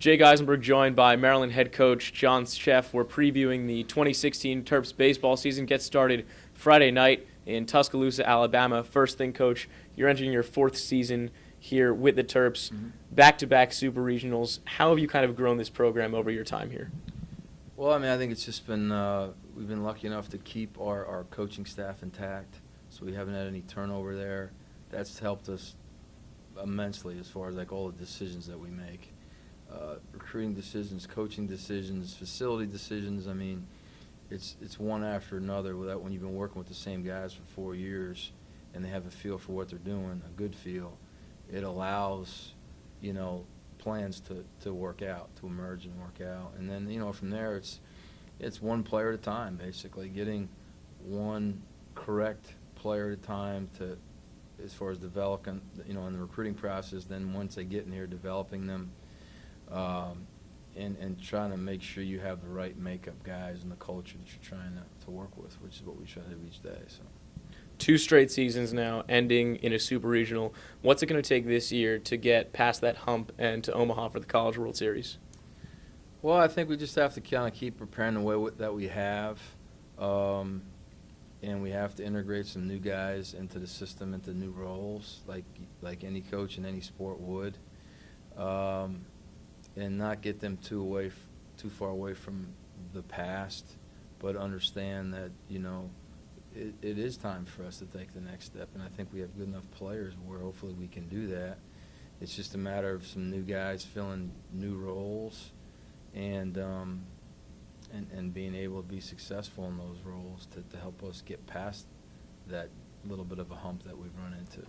Jake Eisenberg joined by Maryland head coach John Szefc. We're previewing the 2016 Terps baseball season. Gets started Friday night in Tuscaloosa, Alabama. First thing, Coach, you're entering your fourth season here with the Terps, back-to-back super regionals. How have you kind of grown this program over your time here? Well, I think it's just been we've been lucky enough to keep our coaching staff intact, so we haven't had any turnover there. That's helped us immensely as far as like all the decisions that we make. Recruiting decisions, coaching decisions, facility decisions. It's one after another. Without when you've been working with the same guys for 4 years, and they have a feel for what they're doing, a good feel, it allows, plans to work out, to emerge and work out. And then, from there, it's one player at a time, basically, getting one correct player at a time to, as far as developing, in the recruiting process. Then once they get in here, developing them. And trying to make sure you have the right makeup guys and the culture that you're trying to work with, which is what we try to do each day. So, 2 straight seasons now, ending in a super regional. What's it going to take this year to get past that hump and to Omaha for the College World Series? Well, I think we just have to kind of keep preparing the way that we have, and we have to integrate some new guys into the system, into new roles, like any coach in any sport would. And not get them too far away from the past, but understand that it is time for us to take the next step. And I think we have good enough players where hopefully we can do that. It's just a matter of some new guys filling new roles, and being able to be successful in those roles to help us get past that little bit of a hump that we've run into.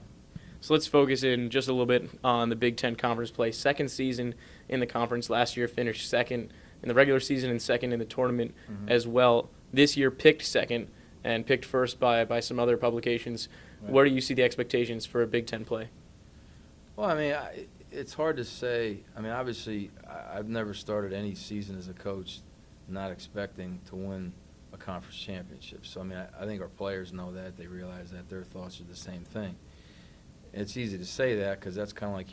So let's focus in just a little bit on the Big Ten Conference play. Second season in the conference. Last year finished second in the regular season and second in the tournament as well. This year picked second and picked first by some other publications. Right. Where do you see the expectations for a Big Ten play? Well, it's hard to say. Obviously, I've never started any season as a coach not expecting to win a conference championship. So, I think our players know that. They realize that. Their thoughts are the same thing. It's easy to say that because that's kind of like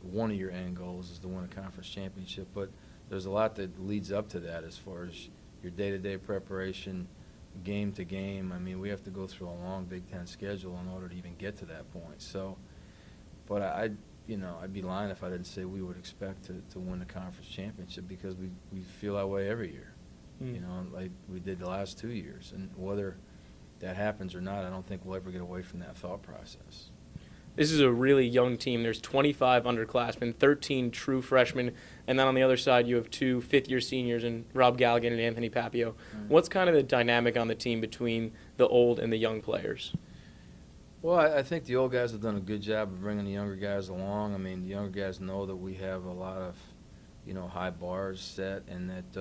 one of your end goals is to win a conference championship. But there's a lot that leads up to that as far as your day-to-day preparation, game to game. We have to go through a long Big Ten schedule in order to even get to that point. So, but I'd be lying if I didn't say we would expect to win the conference championship because we feel that way every year, like we did the last 2 years. And whether that happens or not, I don't think we'll ever get away from that thought process. This is a really young team. There's 25 underclassmen, 13 true freshmen, and then on the other side you have 2 fifth-year seniors in Rob Galligan and Anthony Papio. What's kind of the dynamic on the team between the old and the young players? Well, I think the old guys have done a good job of bringing the younger guys along. The younger guys know that we have a lot of, high bars set, and that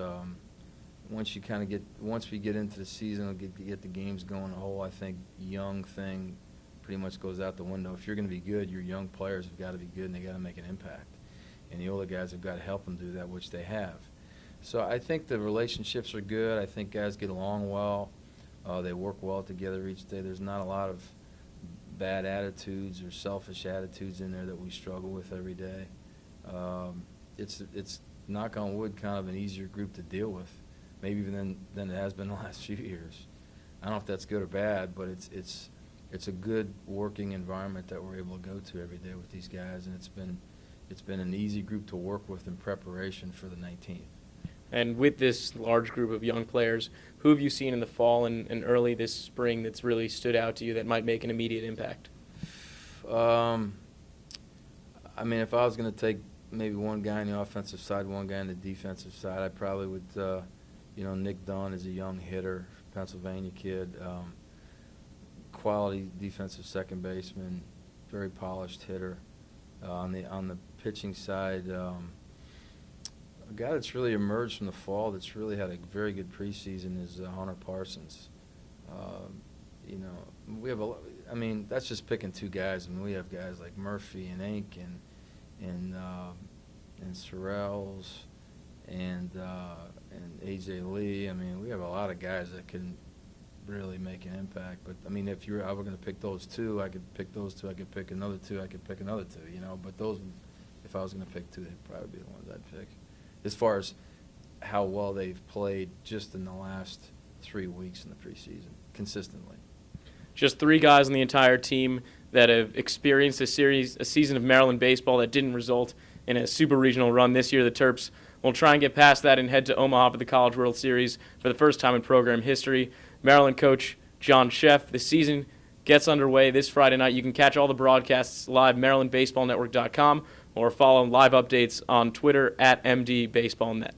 once we get into the season and get the games going, the whole, I think, young thing pretty much goes out the window. If you're going to be good, your young players have got to be good and they got to make an impact. And the older guys have got to help them do that, which they have. So I think the relationships are good. I think guys get along well. They work well together each day. There's not a lot of bad attitudes or selfish attitudes in there that we struggle with every day. It's knock on wood, kind of an easier group to deal with, maybe even than it has been the last few years. I don't know if that's good or bad, but it's a good working environment that we're able to go to every day with these guys, and it's been an easy group to work with in preparation for the 19th. And with this large group of young players, who have you seen in the fall and early this spring that's really stood out to you that might make an immediate impact? If I was going to take maybe one guy on the offensive side, one guy on the defensive side, I probably would, Nick Dunn is a young hitter, Pennsylvania kid. Quality defensive second baseman, very polished hitter. On the pitching side, a guy that's really emerged from the fall that's really had a very good preseason is Hunter Parsons. We have that's just picking 2 guys. We have guys like Murphy and Ink and Sorrells and AJ Lee. We have a lot of guys that can really make an impact. But if I were going to pick those 2, I could pick those 2. I could pick another 2. I could pick another 2. But those, if I was going to pick 2, they'd probably be the ones I'd pick. as far as how well they've played just in the last 3 weeks in the preseason consistently. Just 3 guys on the entire team that have experienced a season of Maryland baseball that didn't result in a super regional run. This year, the Terps will try and get past that and head to Omaha for the College World Series for the first time in program history. Maryland coach John Szefc, the season gets underway this Friday night. You can catch all the broadcasts live, MarylandBaseballNetwork.com, or follow live updates on Twitter at MDBaseballNet.